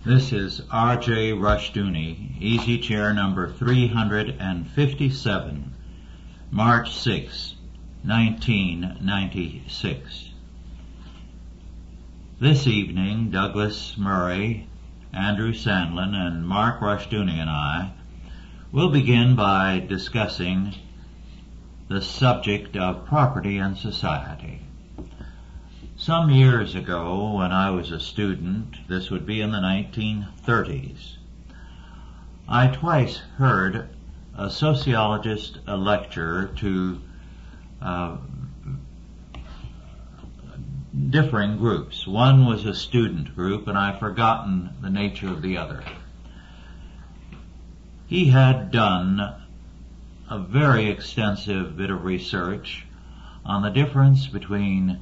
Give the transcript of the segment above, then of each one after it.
This is R.J. Rushdoony, Easy Chair number 357, March 6, 1996. This evening, Douglas Murray, Andrew Sandlin, and Mark Rushdoony and I will begin by discussing the subject of property and society. Some years ago, when I was a student, this would be in the 1930s, I twice heard a sociologist lecture to differing groups. One was a student group, and I've forgotten the nature of the other. He had done a very extensive bit of research on the difference between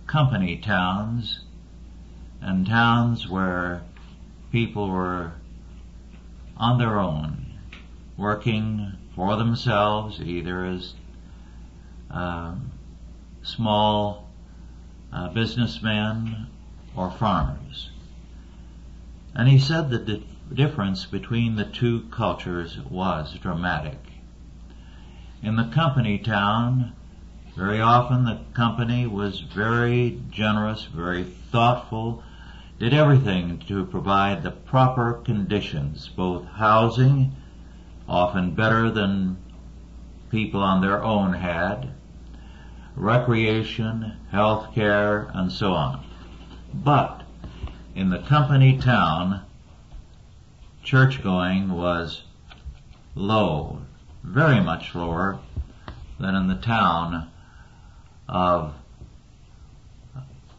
company towns and towns where people were on their own, working for themselves, either as small businessmen or farmers. And he said that the difference between the two cultures was dramatic. In the company town, very often the company was very generous, very thoughtful, did everything to provide the proper conditions, both housing, often better than people on their own had, recreation, health care, and so on. But in the company town, church-going was low, very much lower than in the town of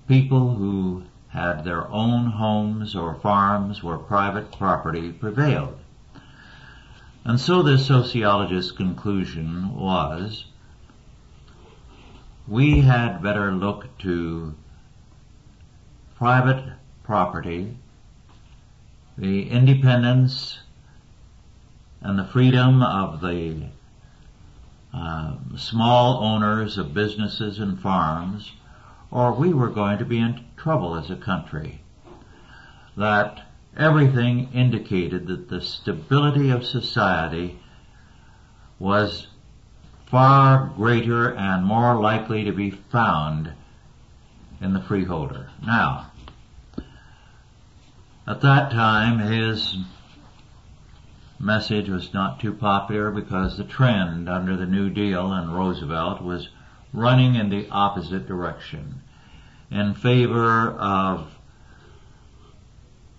people who had their own homes or farms where private property prevailed. And so this sociologist's conclusion was, we had better look to private property, the independence and the freedom of the small owners of businesses and farms, or we were going to be in trouble as a country. That everything indicated that the stability of society was far greater and more likely to be found in the freeholder. Now, at that time, his message was not too popular because the trend under the New Deal and Roosevelt was running in the opposite direction, in favor of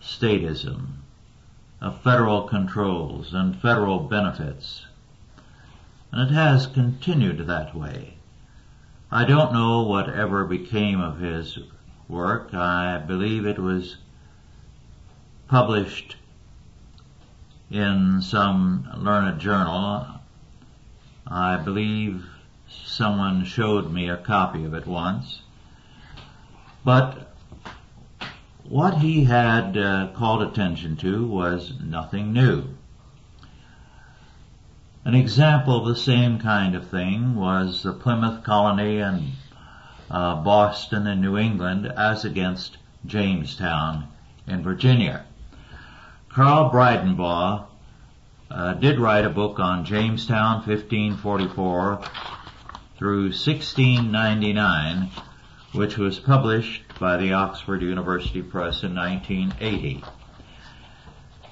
statism, of federal controls and federal benefits. And it has continued that way. I don't know whatever became of his work. I believe it was published in some learned journal. I believe someone showed me a copy of it once. But what he had called attention to was nothing new. An example of the same kind of thing was the Plymouth colony and Boston and New England as against Jamestown in Virginia. Carl Breidenbaugh did write a book on Jamestown 1544 through 1699, which was published by the Oxford University Press in 1980.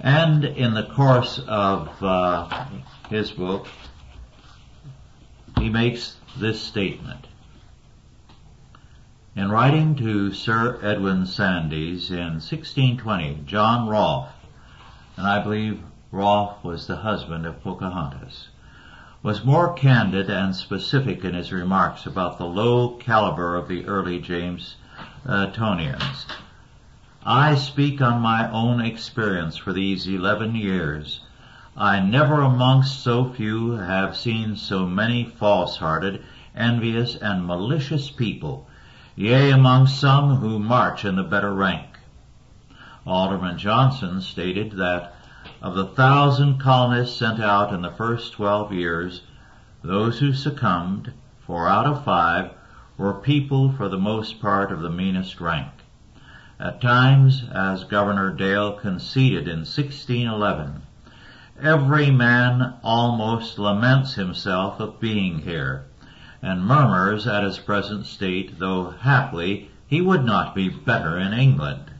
And in the course of his book, he makes this statement. In writing to Sir Edwin Sandys in 1620, John Rolfe, and I believe Rolfe was the husband of Pocahontas, was more candid and specific in his remarks about the low caliber of the early Jamestoниans. I speak on my own experience for these 11 years. I never amongst so few have seen so many false-hearted, envious, and malicious people, yea, among some who march in the better rank. Alderman Johnson stated that of the 1,000 colonists sent out in the first 12 years, those who succumbed, 4 out of 5, were people for the most part of the meanest rank. At times, as Governor Dale conceded in 1611, every man almost laments himself of being here, and murmurs at his present state, though haply he would not be better in England.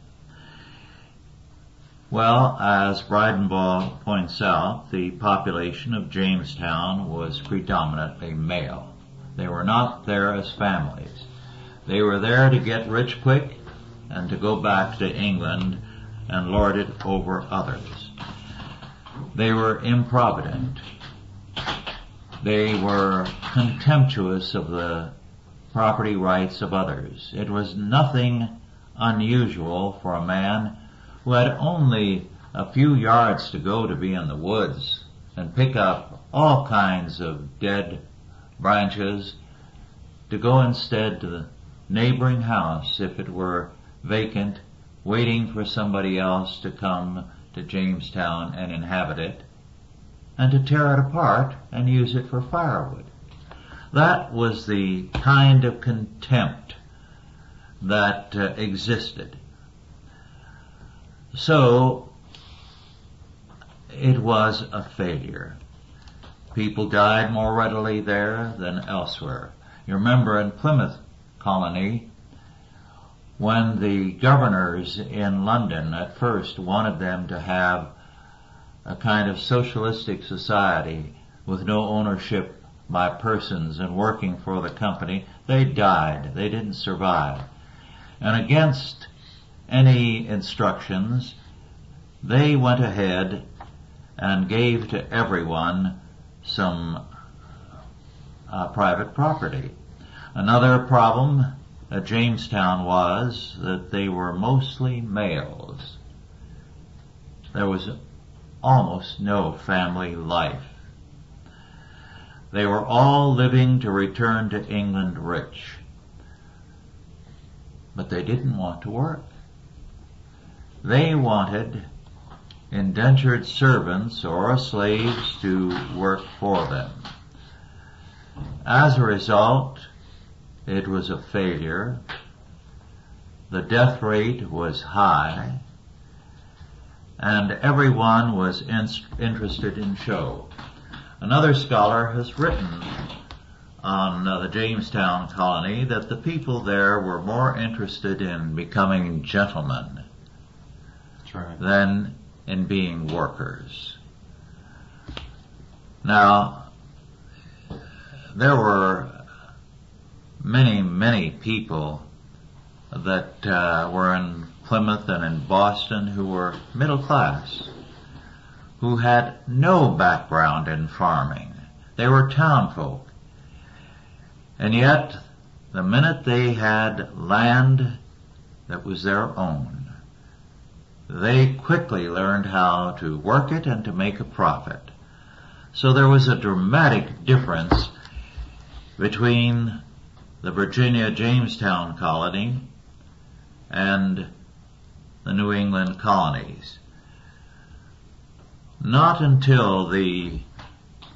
Well, as Breidenbach points out, the population of Jamestown was predominantly male. They were not there as families. They were there to get rich quick and to go back to England and lord it over others. They were improvident. They were contemptuous of the property rights of others. It was nothing unusual for a man who had only a few yards to go to be in the woods and pick up all kinds of dead branches, to go instead to the neighboring house if it were vacant, waiting for somebody else to come to Jamestown and inhabit it, and to tear it apart and use it for firewood. That was the kind of contempt that existed. So, it was a failure. People died more readily there than elsewhere. You remember in Plymouth colony, when the governors in London at first wanted them to have a kind of socialistic society with no ownership by persons and working for the company, they died. They didn't survive. And against any instructions, they went ahead and gave to everyone some private property. Another problem at Jamestown was that they were mostly males. There was almost no family life. They were all living to return to England rich. But they didn't want to work. They wanted indentured servants or slaves to work for them. As a result, it was a failure. The death rate was high, and everyone was interested in show. Another scholar has written on the Jamestown colony that the people there were more interested in becoming gentlemen than in being workers. Now, there were many people that were in Plymouth and in Boston who were middle class, who had no background in farming. They were town folk. And yet, the minute they had land that was their own, they quickly learned how to work it and to make a profit. So there was a dramatic difference between the Virginia Jamestown colony and the New England colonies. Not until the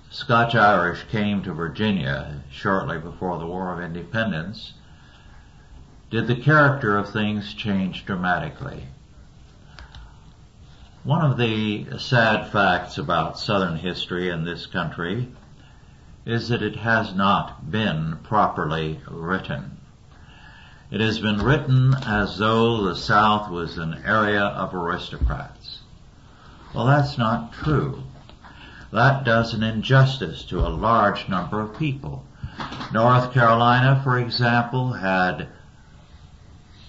Scotch-Irish came to Virginia shortly before the War of Independence did the character of things change dramatically. One of the sad facts about Southern history in this country is that it has not been properly written. It has been written as though the South was an area of aristocrats. Well, that's not true. That does an injustice to a large number of people. North Carolina, for example, had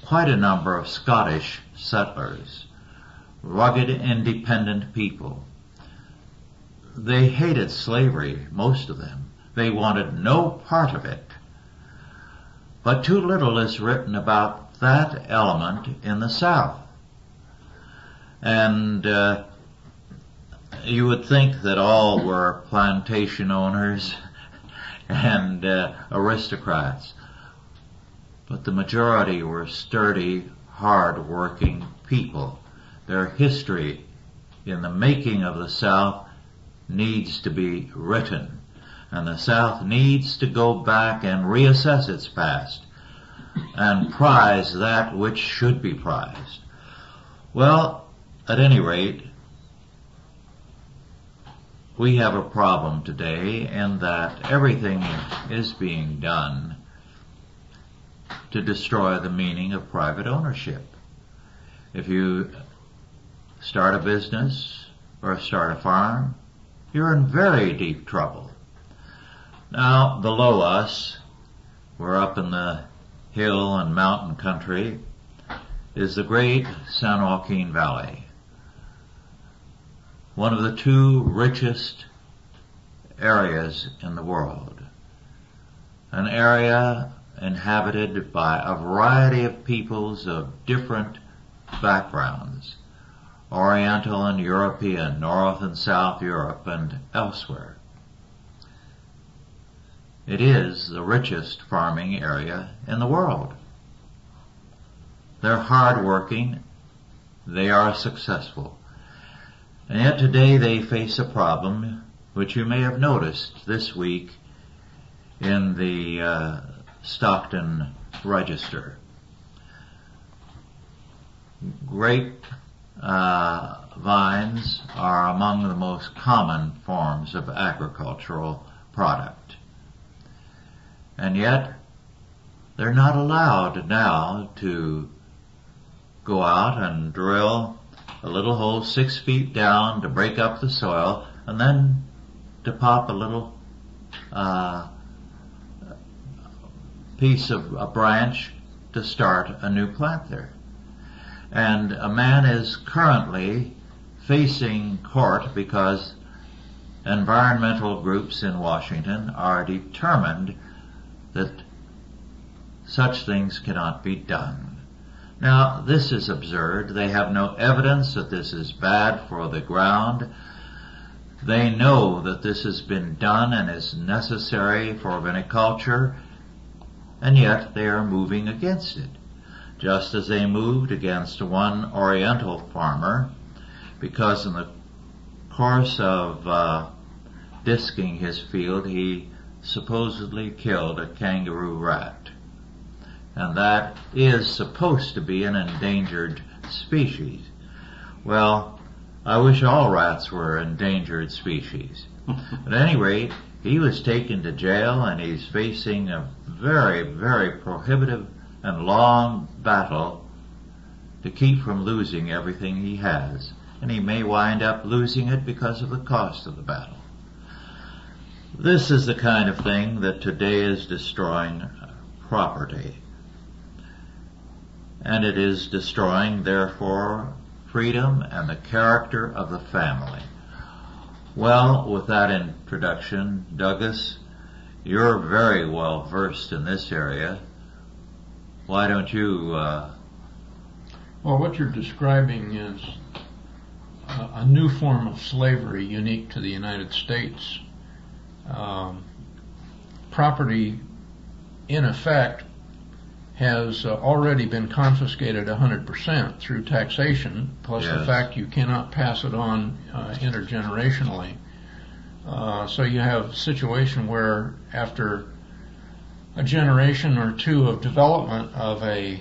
quite a number of Scottish settlers, rugged, independent people. They hated slavery, most of them. They wanted no part of it. But too little is written about that element in the South. And you would think that all were plantation owners and aristocrats. But the majority were sturdy, hard-working people. Their history in the making of the South needs to be written, and the South needs to go back and reassess its past. and prize that which should be prized. Well, at any rate, we have a problem today in that everything is being done to destroy the meaning of private ownership. If you start a business or start a farm, you're in very deep trouble. Now, below us, we're up in the hill and mountain country, is the great San Joaquin Valley, one of the two richest areas in the world, an area inhabited by a variety of peoples of different backgrounds, Oriental and European, North and South Europe, and elsewhere. It is the richest farming area in the world. They're hard-working, they are successful, and yet today they face a problem which you may have noticed this week in the Stockton Register. Grape vines are among the most common forms of agricultural product. And yet, they're not allowed now to go out and drill a little hole 6 feet down to break up the soil and then to pop a little piece of a branch to start a new plant there. And a man is currently facing court because environmental groups in Washington are determined that such things cannot be done. Now, this is absurd. They have no evidence that this is bad for the ground. They know that this has been done and is necessary for viniculture, and yet they are moving against it, just as they moved against one Oriental farmer because in the course of disking his field he supposedly killed a kangaroo rat. And that is supposed to be an endangered species. Well, I wish all rats were endangered species. At any rate, he was taken to jail and he's facing a very, very prohibitive and long battle to keep from losing everything he has. And he may wind up losing it because of the cost of the battle. This is the kind of thing that today is destroying property. And it is destroying, therefore, freedom and the character of the family. Well, with that introduction, Douglas, you're very well versed in this area. Why don't you... Well, what you're describing is a new form of slavery unique to the United States. Property, in effect, has already been confiscated 100% through taxation, plus Yes. the fact you cannot pass it on intergenerationally. So you have a situation where after a generation or two of development of a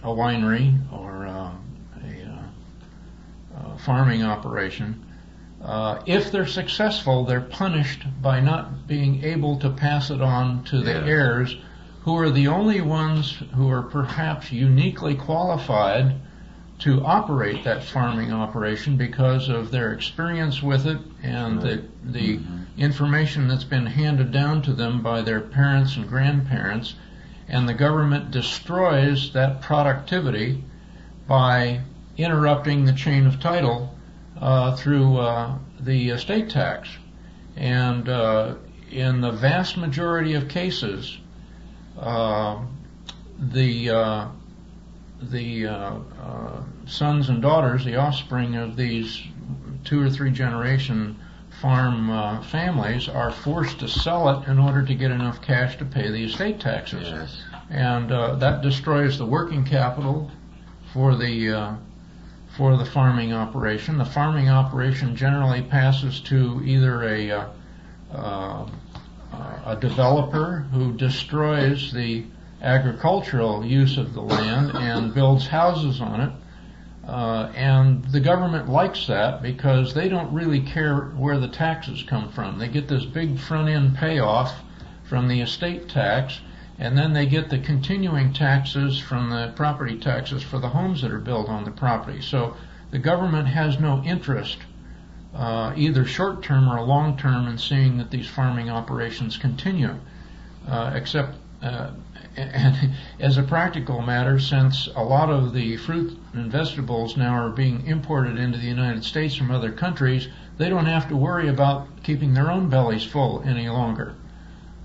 winery or a farming operation, if they're successful, they're punished by not being able to pass it on to the Yes. heirs, who are the only ones who are perhaps uniquely qualified to operate that farming operation because of their experience with it and the information that's been handed down to them by their parents and grandparents. And the government destroys that productivity by interrupting the chain of title through the estate tax. And in the vast majority of cases, the sons and daughters, the offspring of these 2 or 3 generation farm families, are forced to sell it in order to get enough cash to pay the estate taxes. Yes. And that destroys the working capital for the farming operation. The farming operation generally passes to either a developer who destroys the agricultural use of the land and builds houses on it. And the government likes that because they don't really care where the taxes come from. They get this big front-end payoff from the estate tax, and then they get the continuing taxes from the property taxes for the homes that are built on the property. So the government has no interest, either short-term or long-term, in seeing that these farming operations continue, except and as a practical matter, since a lot of the fruit and vegetables now are being imported into the United States from other countries, they don't have to worry about keeping their own bellies full any longer.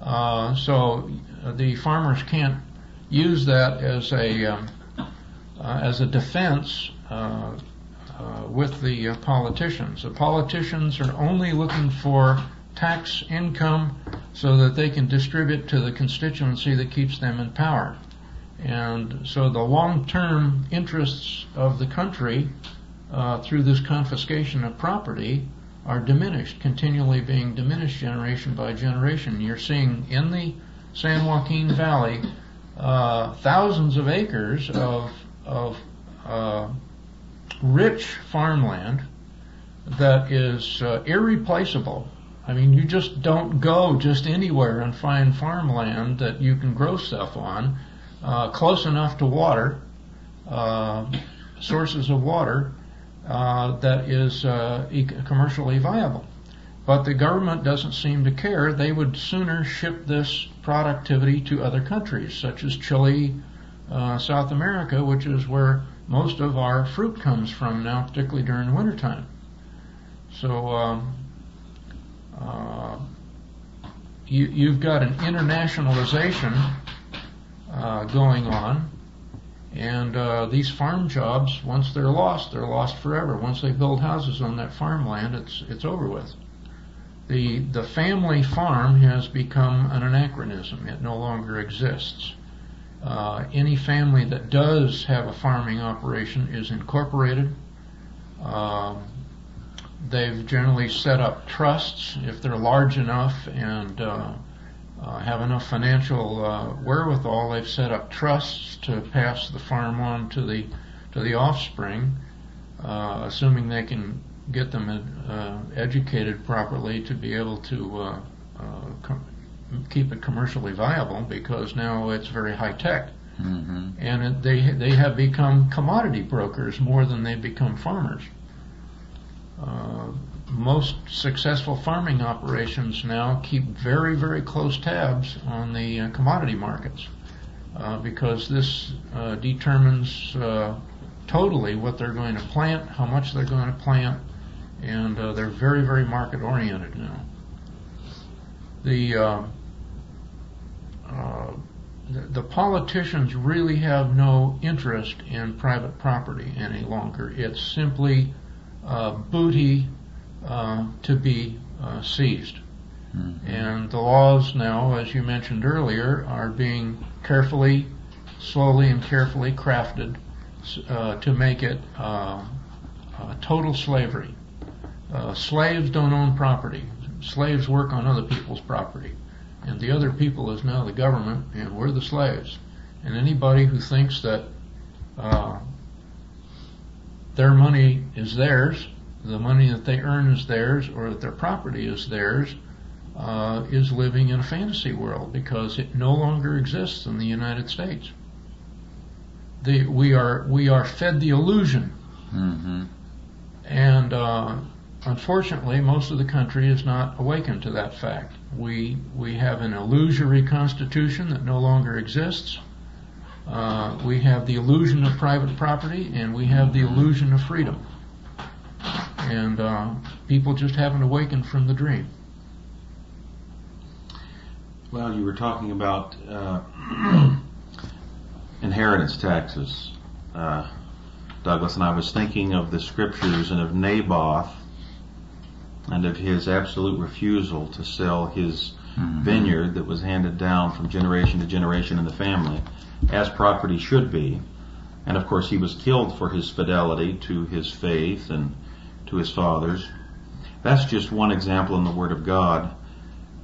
So the farmers can't use that as a defense with the politicians. The politicians are only looking for tax income so that they can distribute to the constituency that keeps them in power. And so the long-term interests of the country through this confiscation of property are diminished, continually being diminished generation by generation. You're seeing in the San Joaquin Valley thousands of acres of rich farmland that is irreplaceable. I mean, you just don't go just anywhere and find farmland that you can grow stuff on, close enough to water, sources of water, that is commercially viable. But the government doesn't seem to care. They would sooner ship this productivity to other countries, such as Chile, South America, which is where most of our fruit comes from now, particularly during the wintertime. So you've got an internationalization going on, and these farm jobs, once they're lost forever. Once they build houses on that farmland, it's over with. The family farm has become an anachronism. It no longer exists. Any family that does have a farming operation is incorporated. They've generally set up trusts if they're large enough and have enough financial wherewithal. They've set up trusts to pass the farm on to the offspring, assuming they can get them educated properly to be able to keep it commercially viable, because now it's very high tech. Mm-hmm. And they have become commodity brokers more than they've become farmers. Most successful farming operations now keep very, very close tabs on the commodity markets, because this determines totally what they're going to plant, how much they're going to plant, and they're very, very market oriented now. The politicians really have no interest in private property any longer. It's simply booty to be seized. Mm-hmm. And the laws now, as you mentioned earlier, are being slowly and carefully crafted to make it total slavery. Slaves don't own property. Slaves work on other people's property. And the other people is now the government, and we're the slaves. And anybody who thinks that their money is theirs, the money that they earn is theirs, or that their property is theirs, is living in a fantasy world, because it no longer exists in the United States. We are fed the illusion. Mm-hmm. And unfortunately, most of the country is not awakened to that fact. We have an illusory constitution that no longer exists. We have the illusion of private property, and we have the illusion of freedom. And people just haven't awakened from the dream. Well, you were talking about inheritance taxes, Douglas, and I was thinking of the scriptures and of Naboth and of his absolute refusal to sell his vineyard that was handed down from generation to generation in the family, as property should be. And of course he was killed for his fidelity to his faith and to his fathers. That's just one example in the Word of God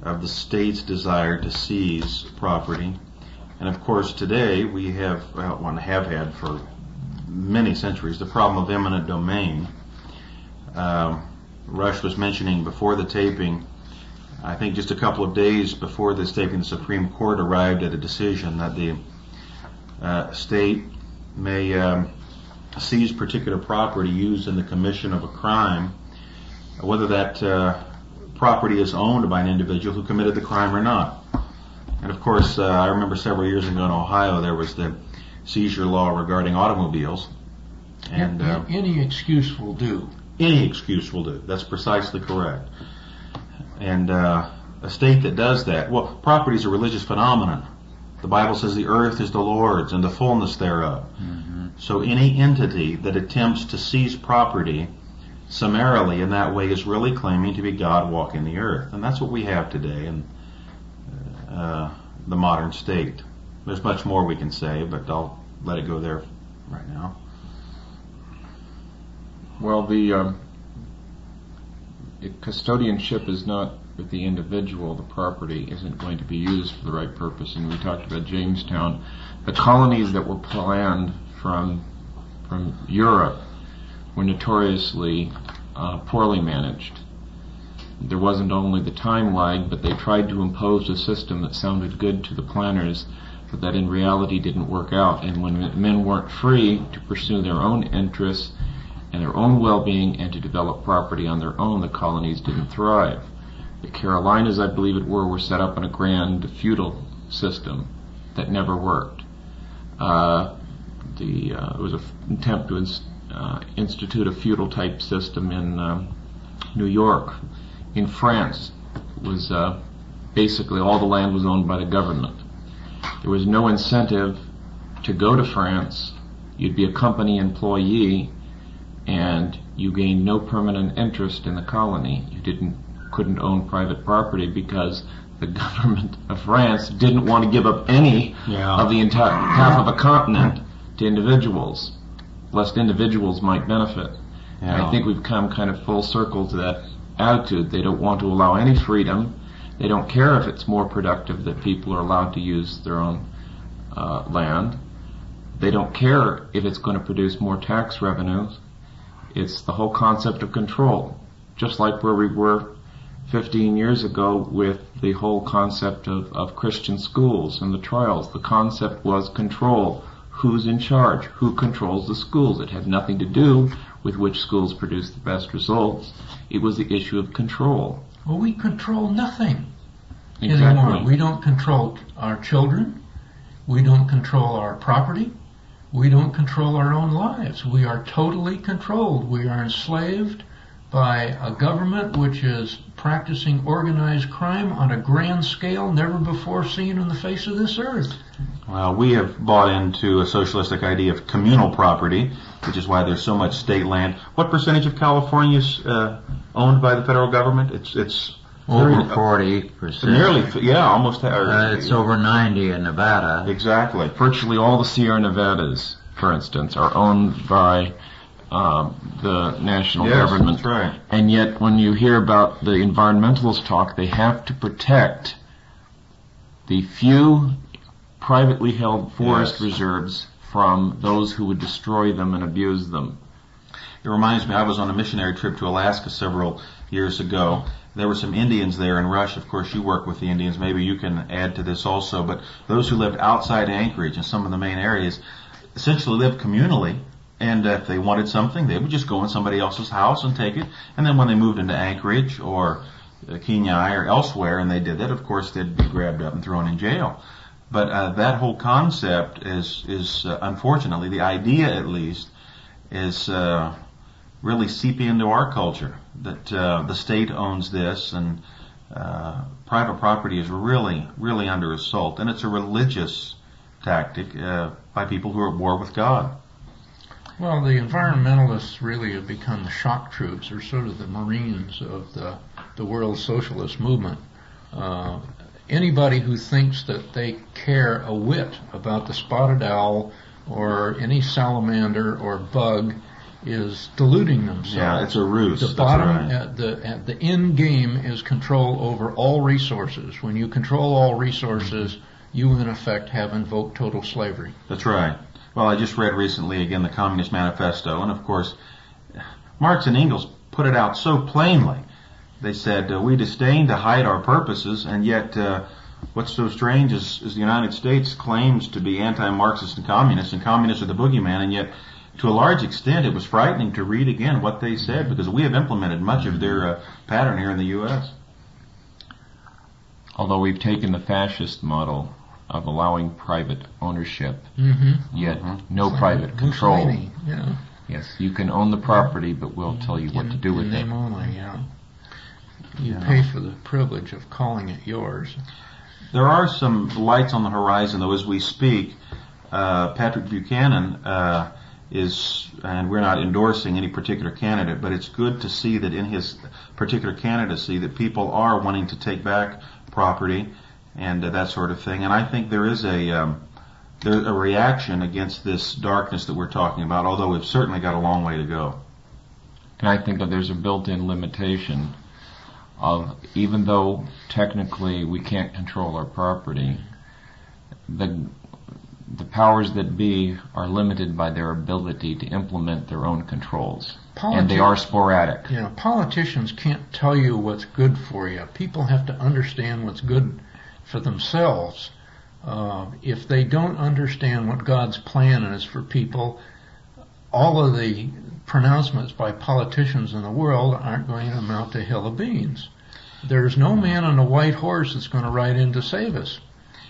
of the state's desire to seize property. And of course today we have had for many centuries the problem of eminent domain. Rush was mentioning before the taping, I think just a couple of days before this taping, the Supreme Court arrived at a decision that the state may seize particular property used in the commission of a crime, whether that property is owned by an individual who committed the crime or not. And of course, I remember several years ago in Ohio there was the seizure law regarding automobiles. And any excuse will do. Any excuse will do. That's precisely correct. And a state that does that, well, property is a religious phenomenon. The Bible says the earth is the Lord's and the fullness thereof. Mm-hmm. So any entity that attempts to seize property summarily in that way is really claiming to be God walking the earth. And that's what we have today in the modern state. There's much more we can say, but I'll let it go there right now. Well, the custodianship is not with the individual. The property isn't going to be used for the right purpose. And we talked about Jamestown. The colonies that were planned from Europe were notoriously poorly managed. There wasn't only the time lag, but they tried to impose a system that sounded good to the planners, but that in reality didn't work out. And when men weren't free to pursue their own interests and their own well-being and to develop property on their own, the colonies didn't thrive. The Carolinas, I believe it were set up in a grand feudal system that never worked. It was an attempt to institute a feudal type system in New York. In France, it was basically all the land was owned by the government. There was no incentive to go to France. You'd be a company employee, and you gained no permanent interest in the colony. You couldn't own private property because the government of France didn't want to give up any of the entire half of a continent to individuals, lest individuals might benefit. And I think we've come kind of full circle to that attitude. They don't want to allow any freedom. They don't care if it's more productive that people are allowed to use their own land. They don't care if it's going to produce more tax revenues. It's the whole concept of control, just like where we were 15 years ago with the whole concept of Christian schools and the trials. The concept was control. Who's in charge? Who controls the schools? It had nothing to do with which schools produce the best results. It was the issue of control. Well, we control nothing Exactly. anymore. We don't control our children. We don't control our property. We don't control our own lives. We are totally controlled. We are enslaved by a government which is practicing organized crime on a grand scale never before seen on the face of this earth. Well, we have bought into a socialistic idea of communal property, which is why there's so much state land. What percentage of California is owned by the federal government? It's over 40%. Nearly, almost. It's over 90 in Nevada. Exactly. Virtually all the Sierra Nevadas, for instance, are owned by the national government. That's right. And yet when you hear about the environmentalists talk, they have to protect the few privately held forest reserves from those who would destroy them and abuse them. It reminds me, I was on a missionary trip to Alaska several years ago. There were some Indians there, and Rush, of course, you work with the Indians. Maybe you can add to this also. But those who lived outside Anchorage in some of the main areas essentially lived communally. And if they wanted something, they would just go in somebody else's house and take it. And then when they moved into Anchorage or Kenai or elsewhere and they did that, of course, they'd be grabbed up and thrown in jail. But that whole concept is unfortunately, the idea at least, is really seeping into our culture. That the state owns this and private property is really, really under assault. And it's a religious tactic by people who are at war with God. Well, the environmentalists really have become the shock troops, or sort of the Marines of the world socialist movement. Anybody who thinks that they care a whit about the spotted owl or any salamander or bug is deluding themselves. Yeah, it's a ruse. The bottom, the end game is control over all resources. When you control all resources, you in effect have invoked total slavery. That's right. Well, I just read recently again the Communist Manifesto, and of course, Marx and Engels put it out so plainly. They said, we disdain to hide our purposes, and yet what's so strange is the United States claims to be anti-Marxist and communists are the boogeyman, and yet to a large extent it was frightening to read again what they said, because we have implemented much of their pattern here in the U.S. Although we've taken the fascist model of allowing private ownership, yet no private control. Mussolini, yeah. Yes, you can own the property, but we'll tell you what to do with it. Name only, yeah. You pay for the privilege of calling it yours. There are some lights on the horizon, though, as we speak. Patrick Buchanan is, and we're not endorsing any particular candidate, but it's good to see that in his particular candidacy that people are wanting to take back property and that sort of thing. And I think there is a reaction against this darkness that we're talking about, although we've certainly got a long way to go. And I think that there's a built-in limitation of, even though technically we can't control our property, the powers that be are limited by their ability to implement their own controls. And they are sporadic. You know, politicians can't tell you what's good for you. People have to understand what's good for themselves. If they don't understand what God's plan is for people, all of the pronouncements by politicians in the world aren't going to amount to a hill of beans. There's no man on a white horse that's going to ride in to save us.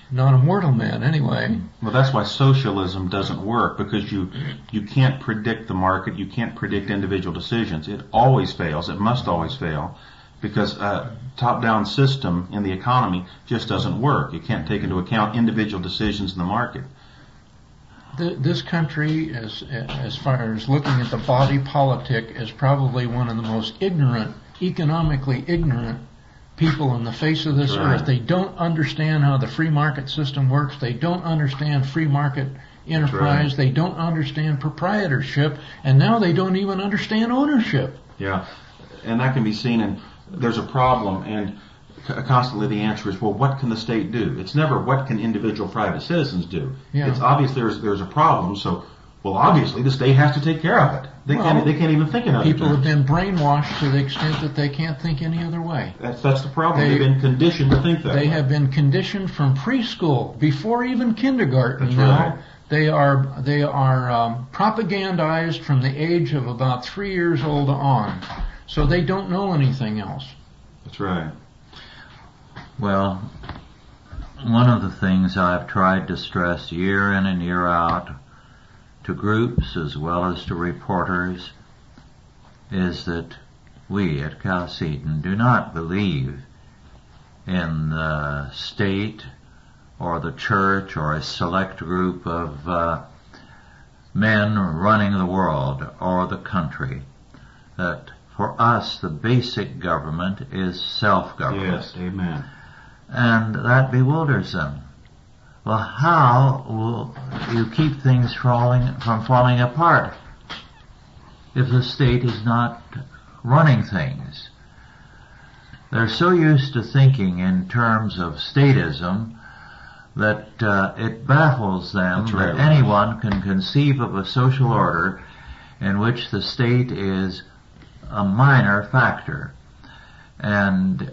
Not a mortal man, anyway. Well, that's why socialism doesn't work, because you can't predict the market, you can't predict individual decisions. It always fails. It must always fail, because a top-down system in the economy just doesn't work. You can't take into account individual decisions in the market. This country, as far as looking at the body politic, is probably one of the most ignorant, economically ignorant people on the face of this earth. They don't understand how the free market system works. They don't understand free market enterprise. They don't understand proprietorship. And now they don't even understand ownership. Yeah, and that can be seen, and there's a problem, and constantly the answer is, well, what can the state do? It's never what can individual private citizens do. Yeah. It's obvious there's a problem, so, well, obviously the state has to take care of it. They can't even think in other terms. People have been brainwashed to the extent that they can't think any other way. That's the problem. They've been conditioned to think that way. They have been conditioned from preschool, before even kindergarten. That's right. They are propagandized from the age of about 3 years old on. So they don't know anything else. That's right. Well, one of the things I've tried to stress year in and year out to groups as well as to reporters is that we at Chalcedon do not believe in the state or the church or a select group of men running the world or the country. That for us the basic government is self-government. Yes, amen. And that bewilders them. Well, how will you keep things from falling apart if the state is not running things? They're so used to thinking in terms of statism that it baffles them that anyone can conceive of a social order in which the state is a minor factor. And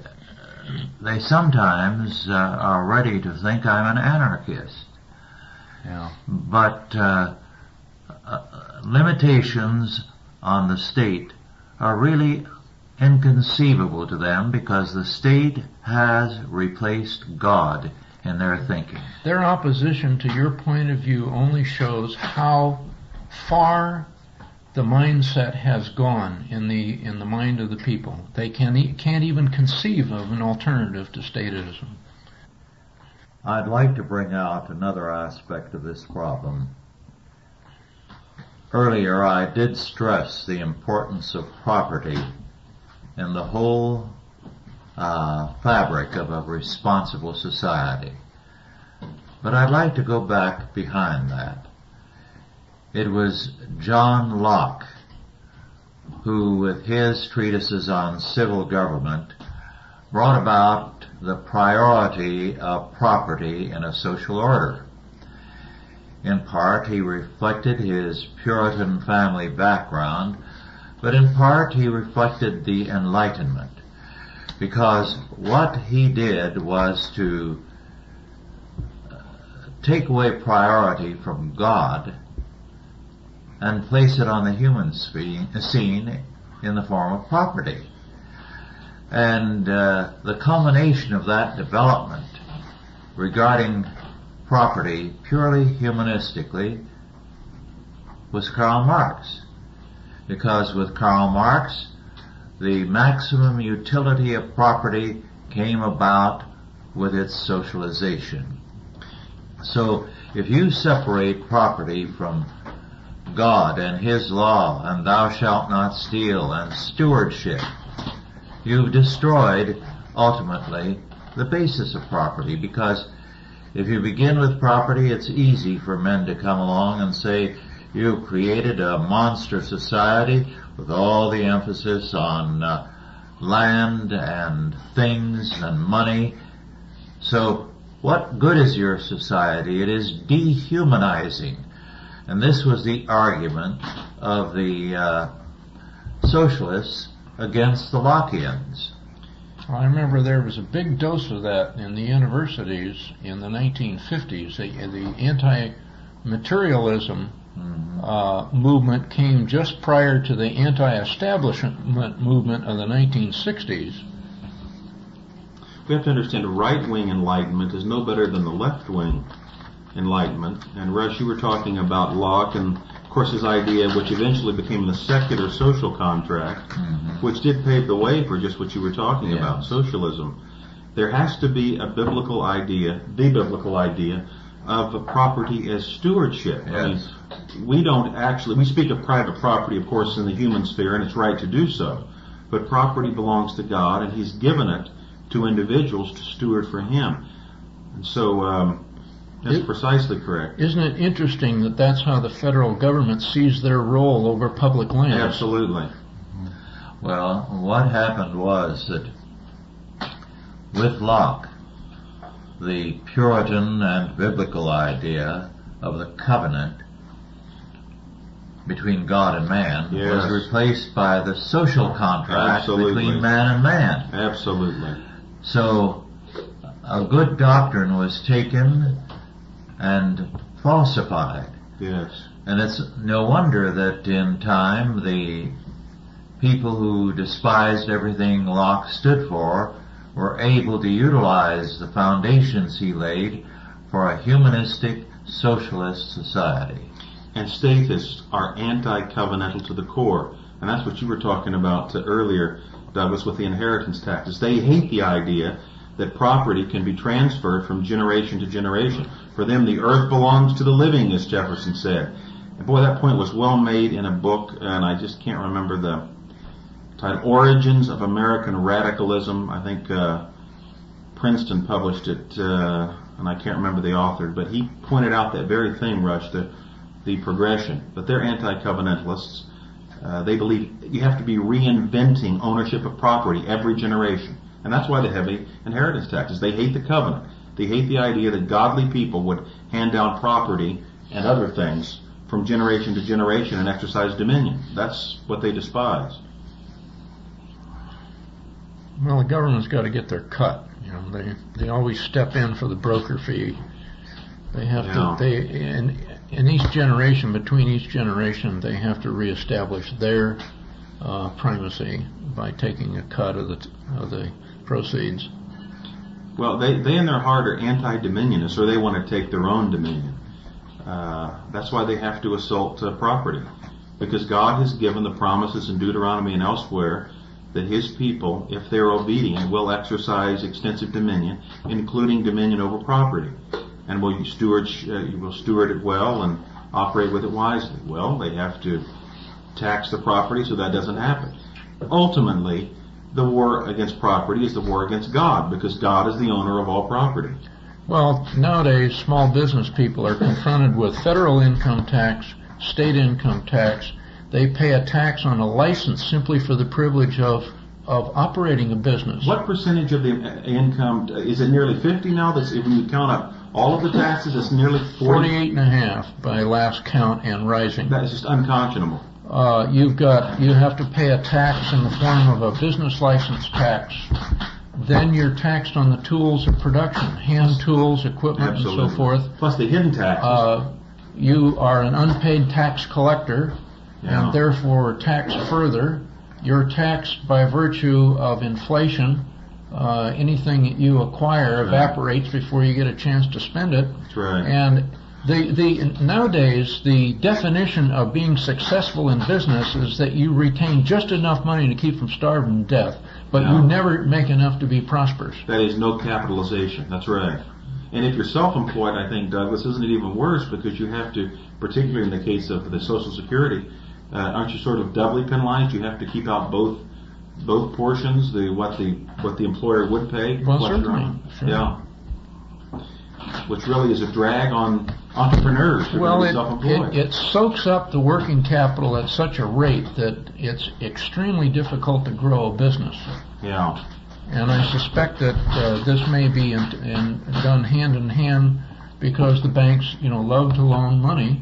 they sometimes are ready to think I'm an anarchist. Yeah. But limitations on the state are really inconceivable to them, because the state has replaced God in their thinking. Their opposition to your point of view only shows how far the mindset has gone in the mind of the people. They can't even conceive of an alternative to statism. I'd like to bring out another aspect of this problem. Earlier I did stress the importance of property in the whole fabric of a responsible society. But I'd like to go back behind that. It was John Locke who, with his treatises on civil government, brought about the priority of property in a social order. In part, he reflected his Puritan family background, but in part he reflected the Enlightenment, because what he did was to take away priority from God and place it on the human scene in the form of property. And the culmination of that development regarding property purely humanistically was Karl Marx. Because with Karl Marx, the maximum utility of property came about with its socialization. So if you separate property from God and His law and thou shalt not steal and stewardship, you've destroyed ultimately the basis of property, because if you begin with property, it's easy for men to come along and say, you've created a monster society with all the emphasis on land and things and money. So what good is your society? It is dehumanizing. And this was the argument of the socialists against the Lockeans. I remember there was a big dose of that in the universities in the 1950s. The anti-materialism movement came just prior to the anti-establishment movement of the 1960s. We have to understand a right-wing enlightenment is no better than the left-wing enlightenment. And Rush, you were talking about Locke and, of course, his idea, which eventually became the secular social contract, which did pave the way for just what you were talking about, socialism. There has to be a biblical idea, the biblical idea, of property as stewardship. Yes. I mean, we speak of private property, of course, in the human sphere, and it's right to do so. But property belongs to God, and He's given it to individuals to steward for Him. And so, that's precisely correct. Isn't it interesting that that's how the federal government sees their role over public lands? Absolutely. Well, what happened was that with Locke, the Puritan and biblical idea of the covenant between God and man was replaced by the social contract between man and man. Absolutely. So a good doctrine was taken and falsified. Yes. And it's no wonder that in time the people who despised everything Locke stood for were able to utilize the foundations he laid for a humanistic socialist society. And statists are anti-covenantal to the core. And that's what you were talking about earlier, Douglas, with the inheritance taxes. They hate the idea that property can be transferred from generation to generation. For them, the earth belongs to the living, as Jefferson said. And boy, that point was well made in a book, and I just can't remember the title, Origins of American Radicalism. I think Princeton published it, and I can't remember the author, but he pointed out that very thing, Rush, the progression. But they're anti-covenantalists. They believe you have to be reinventing ownership of property every generation. And that's why they have the inheritance taxes. They hate the covenant. They hate the idea that godly people would hand down property and other things from generation to generation and exercise dominion. That's what they despise. Well, the government's got to get their cut. You know, they always step in for the broker fee. They have in each generation, between each generation, they have to reestablish their primacy by taking a cut of the proceeds. Well, they in their heart are anti-dominionists, or they want to take their own dominion. That's why they have to assault property, because God has given the promises in Deuteronomy and elsewhere that His people, if they're obedient, will exercise extensive dominion, including dominion over property. And will you will steward it well and operate with it wisely? Well, they have to tax the property so that doesn't happen. Ultimately, the war against property is the war against God, because God is the owner of all property. Well, nowadays, small business people are confronted with federal income tax, state income tax. They pay a tax on a license simply for the privilege of operating a business. What percentage of the income, is it nearly 50 now? That's, if you count up all of the taxes, it's nearly 40? 48.5 by last count and rising. That is just unconscionable. You have to pay a tax in the form of a business license tax. Then you're taxed on the tools of production, hand tools, equipment, Absolutely. and so forth. Plus the hidden taxes. You are an unpaid tax collector, Yeah. and therefore taxed further. You're taxed by virtue of inflation. Anything that you acquire evaporates before you get a chance to spend it. That's right. And nowadays, the definition of being successful in business is that you retain just enough money to keep from starving to death, but you never make enough to be prosperous. That is no capitalization. That's right. And if you're self-employed, I think, Douglas, isn't it even worse, because you have to, particularly in the case of the Social Security, aren't you sort of doubly penalized? You have to keep out both portions, what the employer would pay. Well, plus your certainly. own. Sure. Yeah. Which really is a drag on entrepreneurs who are self-employed. It soaks up the working capital at such a rate that it's extremely difficult to grow a business. Yeah. And I suspect that this may be done hand in hand because the banks, love to loan money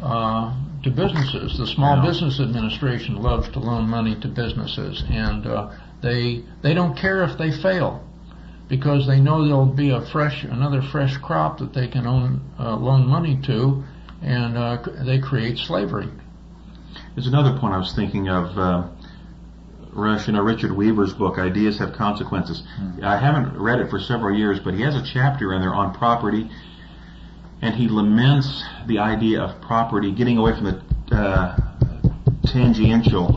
to businesses. The Small Business Administration loves to loan money to businesses, and they don't care if they fail, because they know there'll be another fresh crop that they can loan money to, and they create slavery. There's another point I was thinking of, Rush, Richard Weaver's book, Ideas Have Consequences. I haven't read it for several years, but he has a chapter in there on property, and he laments the idea of property, getting away from the tangential,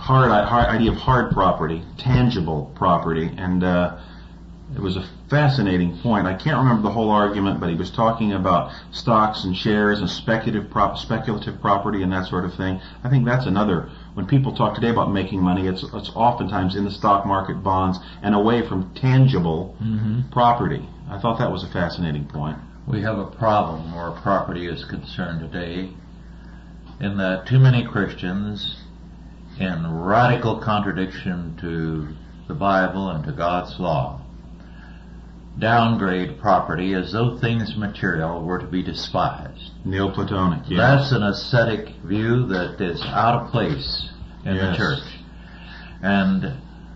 idea of hard property, tangible property, and it was a fascinating point. I can't remember the whole argument, but he was talking about stocks and shares and speculative property and that sort of thing. I think that's another. When people talk today about making money, it's oftentimes in the stock market, bonds, and away from tangible property. I thought that was a fascinating point. We have a problem where property is concerned today, in that too many Christians, in radical contradiction to the Bible and to God's law, downgrade property as though things material were to be despised. Neoplatonic, yes. That's an ascetic view that is out of place in the church. And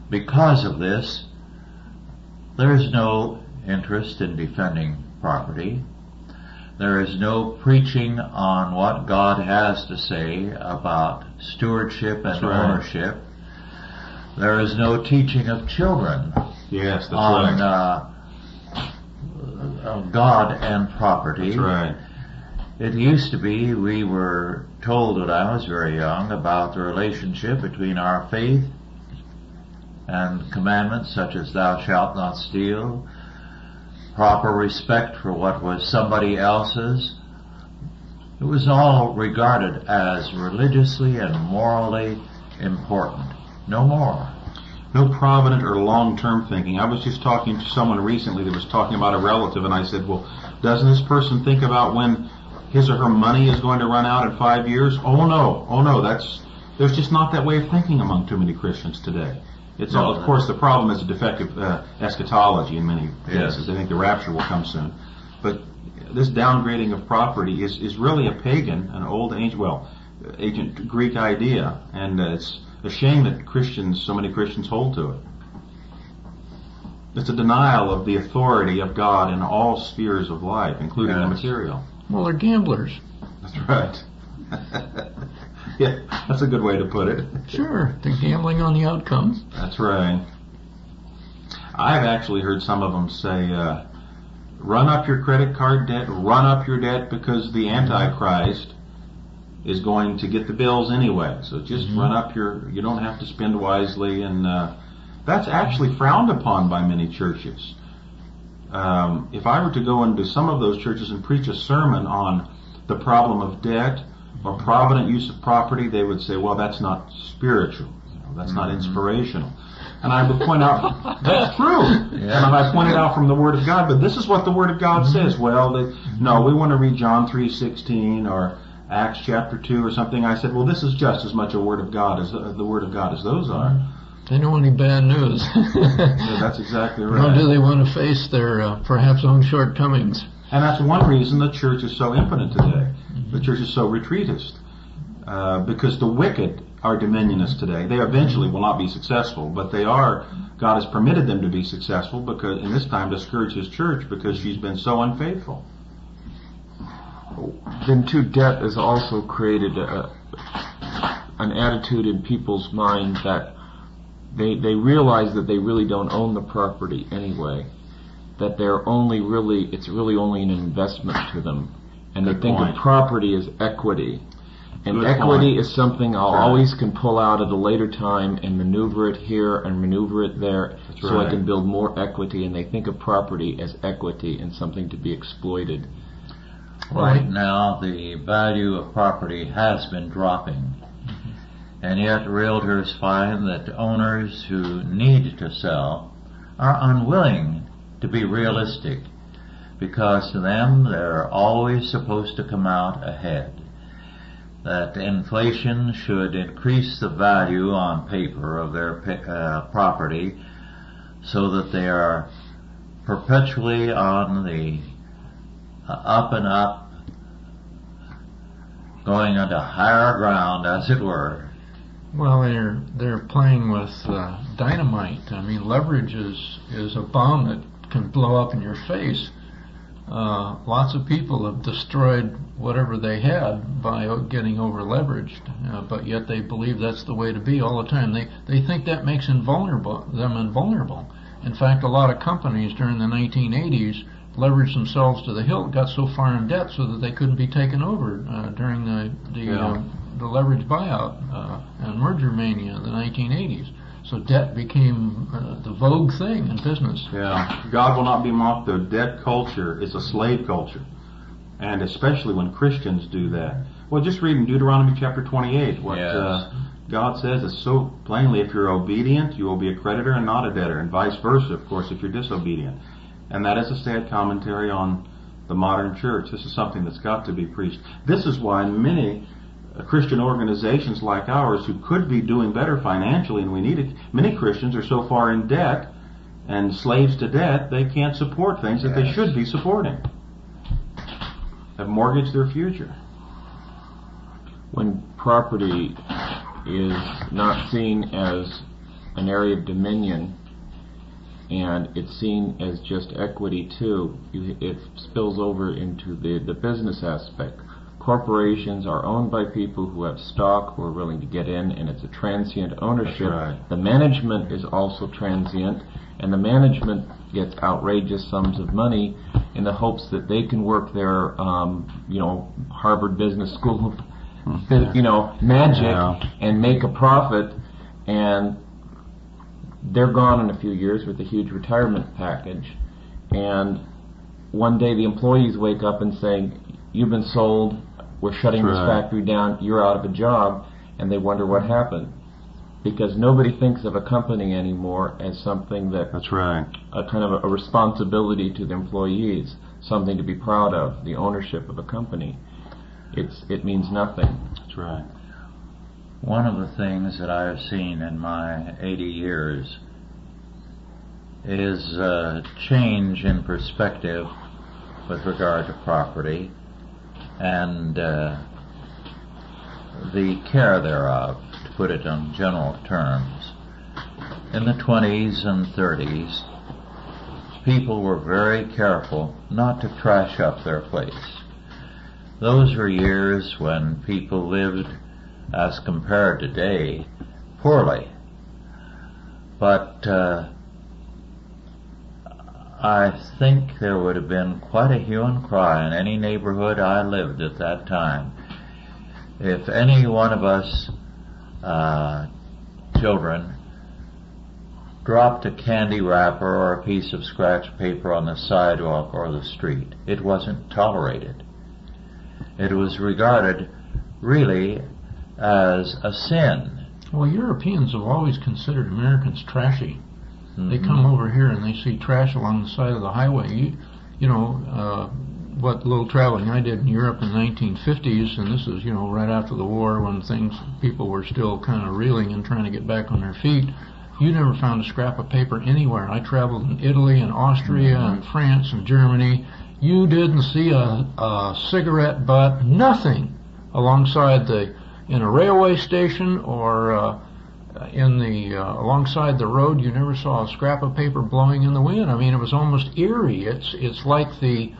because of this, there is no interest in defending property. There is no preaching on what God has to say about stewardship and ownership. There is no teaching of children on of God and property. That's right. It used to be, we were told when I was very young about the relationship between our faith and commandments such as thou shalt not steal, proper respect for what was somebody else's. It was all regarded as religiously and morally important. No more. No provident or long-term thinking. I was just talking to someone recently that was talking about a relative, and I said, well, doesn't this person think about when his or her money is going to run out in 5 years? Oh no, there's just not that way of thinking among too many Christians today. It's all, of course, the problem is a defective eschatology in many cases. They think the rapture will come soon. But this downgrading of property is really a pagan, an old ancient Greek idea, and it's a shame that so many Christians hold to it. It's a denial of the authority of God in all spheres of life, including the material. Well, they're gamblers. That's right. Yeah, that's a good way to put it. Sure, they're gambling on the outcomes. That's right. I've actually heard some of them say, run up your credit card debt, run up your debt, because the Antichrist is going to get the bills anyway. So just run up you don't have to spend wisely, and that's actually frowned upon by many churches. If I were to go into some of those churches and preach a sermon on the problem of debt or provident use of property, they would say, well, that's not spiritual. That's not inspirational. And I would point out, that's true. And I pointed out from the Word of God, but this is what the Word of God says. Well, no, we want to read John 3:16 or Acts chapter 2 or something, I said, well, this is just as much a word of God as the word of God as those are. They know any bad news. Yeah, that's exactly right. Nor do they want to face their perhaps own shortcomings. And that's one reason the church is so impotent today. The church is so retreatist. Because the wicked are dominionists today. They eventually will not be successful, but God has permitted them to be successful because in this time to scourge His church because she's been so unfaithful. Then too, debt has also created an attitude in people's mind that they realize that they really don't own the property anyway, that it's really only an investment to them, and they think of property as equity. And Good equity point. is something I'll always can pull out at a later time and maneuver it here and maneuver it there so I can build more equity. And they think of property as equity and something to be exploited. Right now, the value of property has been dropping. And yet realtors find that owners who need to sell are unwilling to be realistic because to them they're always supposed to come out ahead. That inflation should increase the value on paper of their property so that they are perpetually on the up and up, going into higher ground, as it were. Well, they're playing with dynamite. I mean, leverage is a bomb that can blow up in your face. Lots of people have destroyed whatever they had by getting over leveraged, but yet they believe that's the way to be all the time. They think that makes them invulnerable. In fact, a lot of companies during the 1980s leveraged themselves to the hilt, got so far in debt so that they couldn't be taken over during the leverage buyout and merger mania of the 1980s. So debt became the vogue thing in business. Yeah, God will not be mocked, though. Debt culture is a slave culture, and especially when Christians do that. Well, just read in Deuteronomy chapter 28 what God says is so plainly: if you're obedient, you will be a creditor and not a debtor, and vice versa, of course, if you're disobedient. And that is a sad commentary on the modern church. This is something that's got to be preached. This is why many Christian organizations like ours, who could be doing better financially, and we need it, many Christians are so far in debt and slaves to debt, they can't support things that they should be supporting. Have mortgaged their future. When property is not seen as an area of dominion and it's seen as just equity too, it spills over into the business aspect. Corporations are owned by people who have stock, who are willing to get in, and it's a transient ownership. That's right. The management is also transient, and the management gets outrageous sums of money in the hopes that they can work their, Harvard Business School, magic and make a profit, and they're gone in a few years with a huge retirement package. And one day the employees wake up and say, "You've been sold. We're shutting this factory down. You're out of a job," and they wonder what happened, because nobody thinks of a company anymore as something that's right, a kind of a responsibility to the employees, something to be proud of. The ownership of a company, it means nothing. That's right. One of the things that I have seen in my 80 years is a change in perspective with regard to property and the care thereof, to put it in general terms. In the 20s and 30s, people were very careful not to trash up their place. Those were years when people lived, as compared to today, poorly. But I think there would have been quite a hue and cry in any neighborhood I lived at that time if any one of us children dropped a candy wrapper or a piece of scratch paper on the sidewalk or the street. It wasn't tolerated. It was regarded really as a sin. Well, Europeans have always considered Americans trashy. They come over here and they see trash along the side of the highway. what little traveling I did in Europe in the 1950s, and this is, right after the war when people were still kind of reeling and trying to get back on their feet, you never found a scrap of paper anywhere. I traveled in Italy and Austria and France and Germany. You didn't see a cigarette butt, nothing alongside in a railway station or alongside the road. You never saw a scrap of paper blowing in the wind. I mean, it was almost eerie. It's like the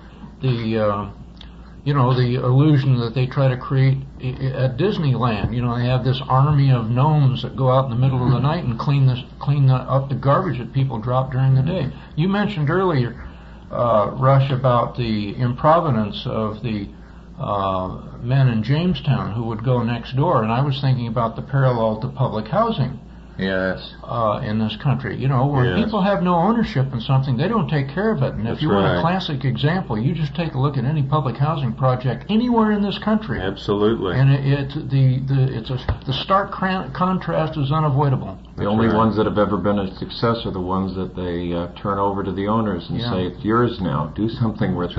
illusion that they try to create at Disneyland. They have this army of gnomes that go out in the middle of the night and clean up the garbage that people drop during the day. You mentioned earlier, Rush, about the improvidence of the men in Jamestown who would go next door, and I was thinking about the parallel to public housing. Yes. In this country, where people have no ownership in something, they don't take care of it. And if you want a classic example, you just take a look at any public housing project anywhere in this country. Absolutely. And the stark contrast is unavoidable. The only ones that have ever been a success are the ones that they turn over to the owners and say, "It's yours now. Do something with it."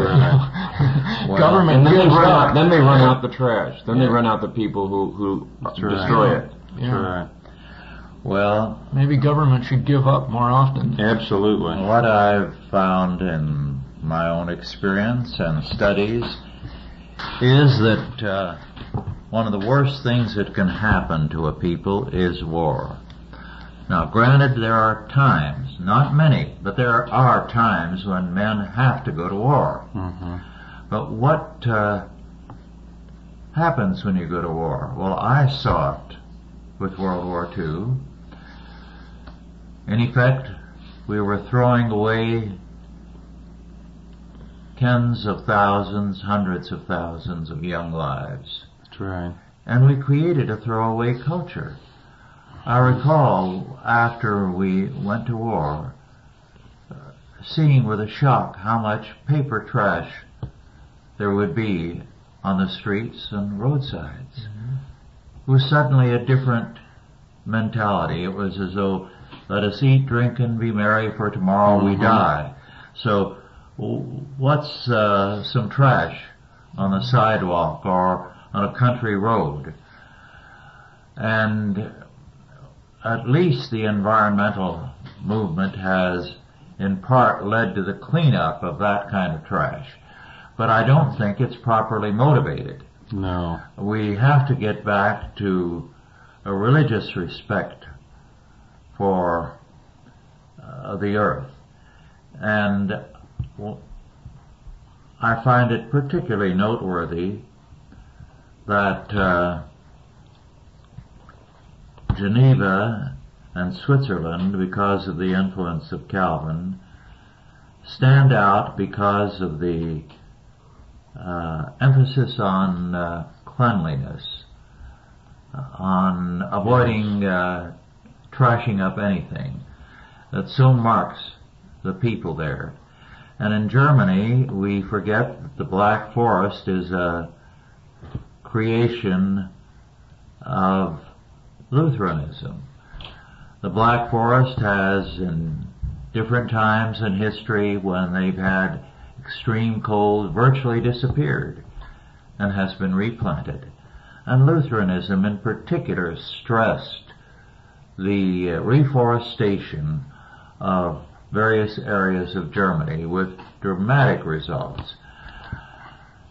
Government. And then they run out the trash. Then they run out the people who destroy it. That's right. Well, maybe government should give up more often. Absolutely. What I've found in my own experience and studies is that one of the worst things that can happen to a people is war. Now, granted, there are times, not many, but there are times when men have to go to war. Mm-hmm. But what happens when you go to war? Well, I saw it with World War II. In effect, we were throwing away tens of thousands, hundreds of thousands of young lives. That's right. And we created a throwaway culture. I recall, after we went to war, seeing with a shock how much paper trash there would be on the streets and roadsides. Mm-hmm. It was suddenly a different mentality. It was as though, let us eat, drink, and be merry, for tomorrow we die. So what's some trash on the sidewalk or on a country road? And at least the environmental movement has in part led to the cleanup of that kind of trash. But I don't think it's properly motivated. No. We have to get back to a religious respect for the earth. And I find it particularly noteworthy that Geneva and Switzerland, because of the influence of Calvin, stand out because of the emphasis on cleanliness, on avoiding trashing up anything, that so marks the people there. And in Germany, we forget that the Black Forest is a creation of Lutheranism. The Black Forest has, in different times in history when they've had extreme cold, virtually disappeared and has been replanted. And Lutheranism in particular stressed the reforestation of various areas of Germany with dramatic results.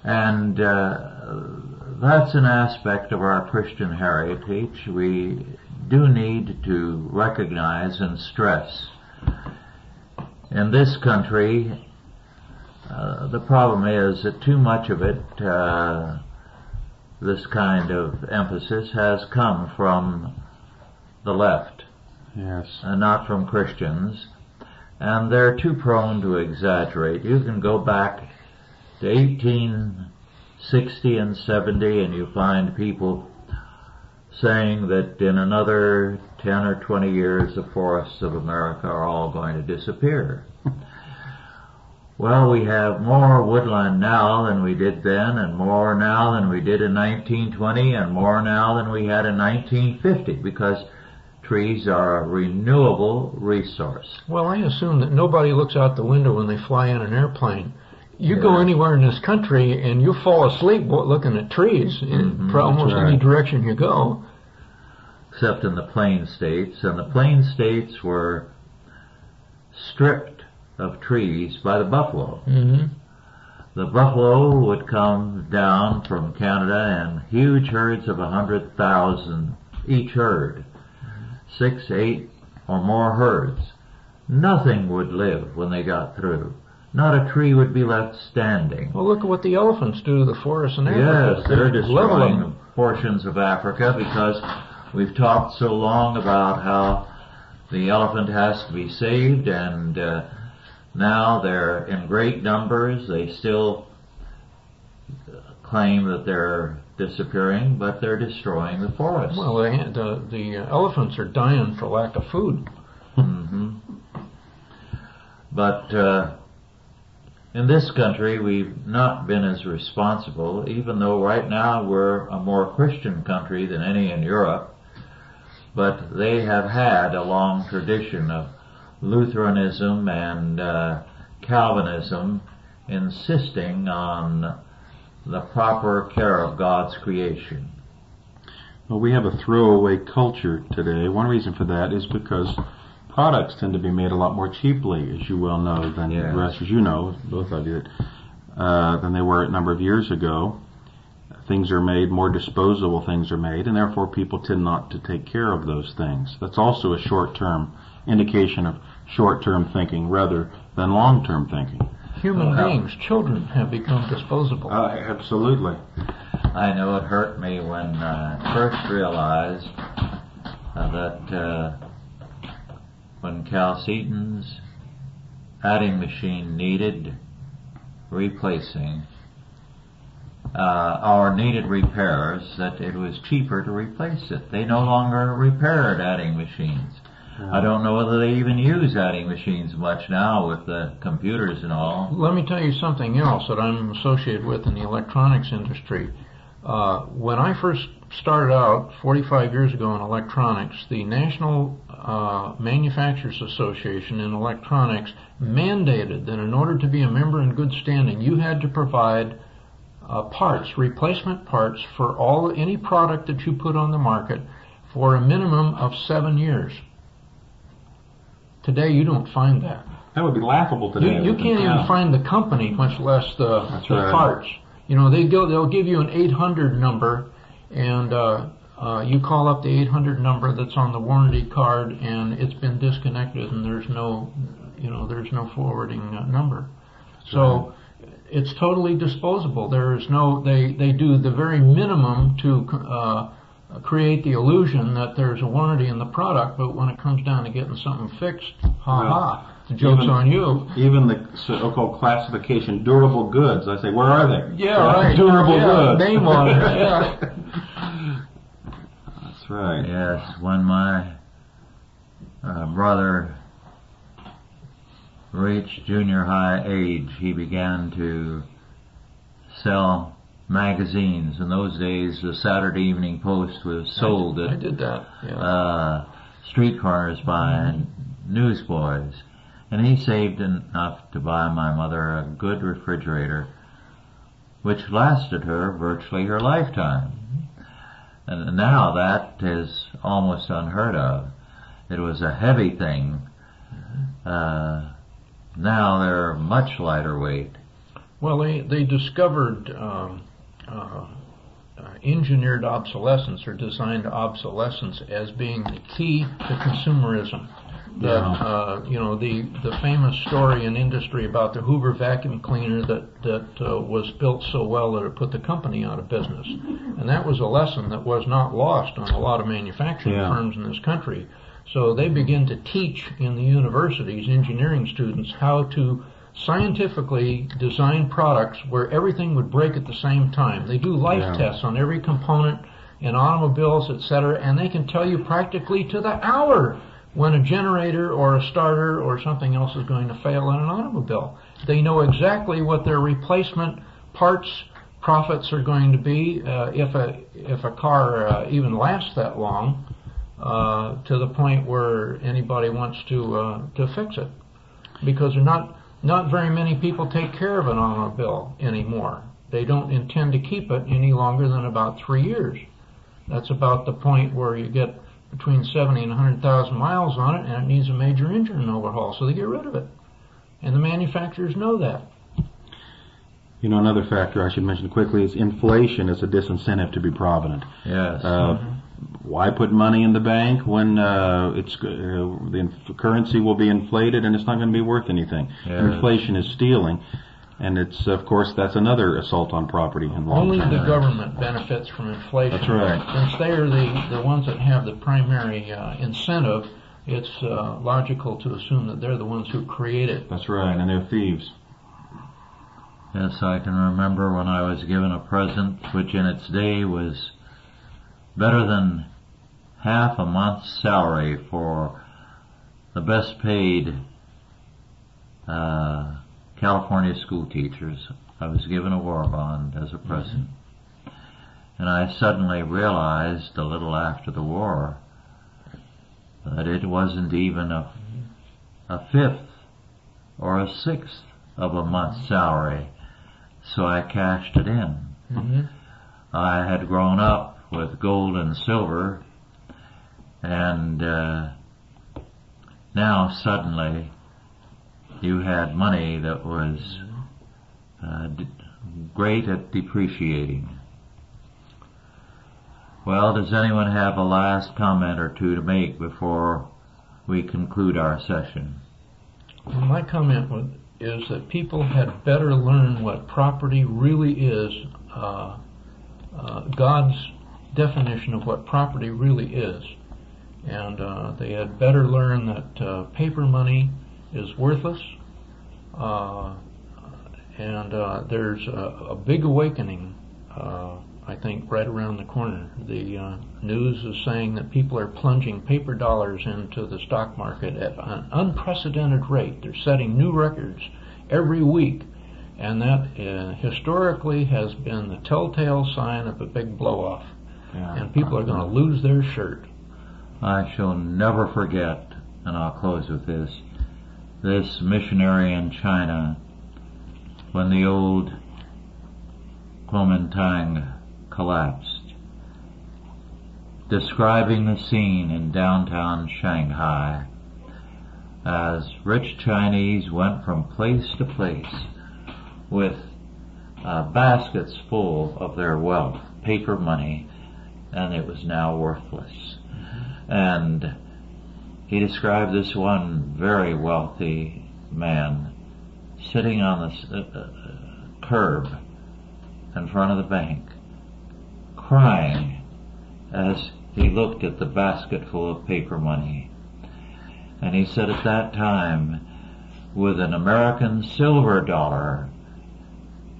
And that's an aspect of our Christian heritage we do need to recognize and stress. In this country, the problem is that too much of it, this kind of emphasis, has come from the left, yes, and not from Christians, and they're too prone to exaggerate. You can go back to 1860 and 70 and you find people saying that in another 10 or 20 years the forests of America are all going to disappear. Well, we have more woodland now than we did then, and more now than we did in 1920, and more now than we had in 1950, because trees are a renewable resource. Well, I assume that nobody looks out the window when they fly in an airplane You go anywhere in this country and you fall asleep looking at trees in almost any direction you go. Except in the Plain States, and the Plain States were stripped of trees by the buffalo. The buffalo would come down from Canada in huge herds of 100,000 each herd, 6, 8, or more herds. Nothing would live when they got through. Not a tree would be left standing. Well, look at what the elephants do to the forests in Africa. Yes, they're destroying portions of Africa because we've talked so long about how the elephant has to be saved, and now they're in great numbers. They still claim that they're disappearing, but they're destroying the forests. Well, the elephants are dying for lack of food. But in this country, we've not been as responsible, even though right now we're a more Christian country than any in Europe. But they have had a long tradition of Lutheranism and Calvinism insisting on the proper care of God's creation. Well, we have a throwaway culture today. One reason for that is because products tend to be made a lot more cheaply, as you well know, than the rest, as you know, both of you, than they were a number of years ago. Things are made, more disposable things are made, and therefore people tend not to take care of those things. That's also a short-term indication of short-term thinking rather than long-term thinking. Human beings, children, have become disposable. Absolutely. I know it hurt me when I first realized that when Cal Seaton's adding machine needed replacing or needed repairs, that it was cheaper to replace it. They no longer repaired adding machines. I don't know whether they even use adding machines much now with the computers and all. Let me tell you something else that I'm associated with in the electronics industry. When I first started out 45 years ago in electronics, the National Manufacturers Association in electronics mandated that in order to be a member in good standing, you had to provide parts, replacement parts for any product that you put on the market for a minimum of 7 years. Today you don't find that. That would be laughable today. You can't even find the company, much less the parts. You know, they'll give you an 800 number, and you call up the 800 number that's on the warranty card, and it's been disconnected, and there's no forwarding number. So it's totally disposable. There is no. They do the very minimum to create the illusion that there's a warranty in the product, but when it comes down to getting something fixed, the joke's on you. Even the so-called classification, durable goods, I say, where are they? Yeah, right. Durable goods. Name on it, yeah. That's right. Yes, when my brother reached junior high age, he began to sell magazines. In those days, the Saturday Evening Post was sold I did that. Street corners by newsboys. And he saved enough to buy my mother a good refrigerator, which lasted her virtually her lifetime. And now that is almost unheard of. It was a heavy thing. Now they're much lighter weight. Well, they discovered engineered obsolescence or designed obsolescence as being the key to consumerism. The famous story in industry about the Hoover vacuum cleaner that was built so well that it put the company out of business, and that was a lesson that was not lost on a lot of manufacturing firms in this country. So they begin to teach in the universities engineering students how to scientifically design products where everything would break at the same time. They do life tests on every component in automobiles, etc., and they can tell you practically to the hour when a generator or a starter or something else is going to fail in an automobile. They know exactly what their replacement parts profits are going to be if a car even lasts that long, to the point where anybody wants to fix it, because they're not not very many people take care of an automobile anymore. They don't intend to keep it any longer than about 3 years. That's about the point where you get between 70 and 100,000 miles on it, and it needs a major engine overhaul, so they get rid of it. And the manufacturers know that. You know, another factor I should mention quickly is inflation is a disincentive to be provident. Yes. Why put money in the bank when the currency will be inflated and it's not going to be worth anything? Yes. Inflation is stealing, and it's, of course, that's another assault on property. In Only the government benefits from inflation. That's right. Since they are the ones that have the primary incentive, it's logical to assume that they're the ones who create it. That's right, and they're thieves. Yes, I can remember when I was given a present which in its day was better than half a month's salary for the best paid California school teachers. I was given a war bond as a present. And I suddenly realized a little after the war that it wasn't even a fifth or a sixth of a month's salary. So I cashed it in. I had grown up with gold and silver, and now suddenly you had money that was great at depreciating. Well, does anyone have a last comment or two to make before we conclude our session? Well, my comment is that people had better learn what property really is, God's definition of what property really is. And they had better learn that paper money is worthless, and there's a big awakening, I think, right around the corner. The news is saying that people are plunging paper dollars into the stock market at an unprecedented rate. They're setting new records every week, and that historically has been the telltale sign of a big blow-off. Yeah. And people are going to lose their shirt. I shall never forget, and I'll close with this missionary in China, when the old Kuomintang collapsed, describing the scene in downtown Shanghai as rich Chinese went from place to place with baskets full of their wealth, paper money, and it was now worthless. And he described this one very wealthy man sitting on the curb in front of the bank, crying as he looked at the basket full of paper money. And he said at that time, with an American silver dollar,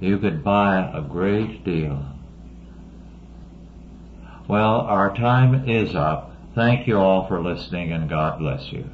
you could buy a great deal. Well, our time is up. Thank you all for listening, and God bless you.